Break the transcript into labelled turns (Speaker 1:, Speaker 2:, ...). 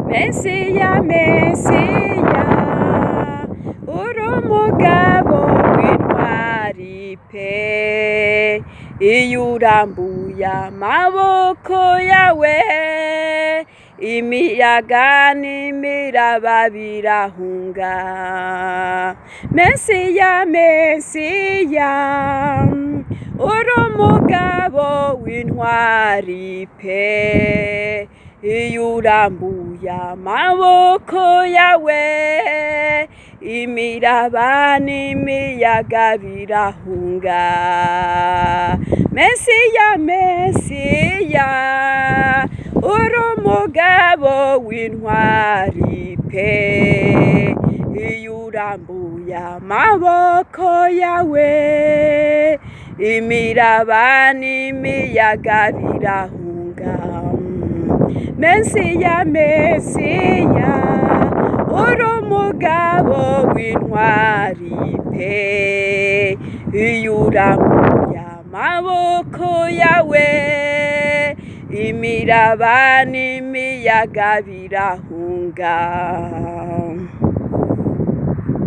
Speaker 1: Mesiya, Mesiya, uri umugabo w'intwari pe, iyo urambuye amaboko yawe imiyaga n'imiraba birahunga. Mesiya, Mesiya, uri umugabo w'intwari pe, iyo urambuye amaboko yawe imiraba n'imiyaga birahunga. Mesiya, Mesiya, uri umugabo w'intwari pe, iyo urambuye amaboko yawe imiraba n'imiyaga birahunga. Mesiya, Mesiya, uri umugabo w'intwari pe, iyo urambuye amaboko yawe imiraba n'imiyaga birahunga.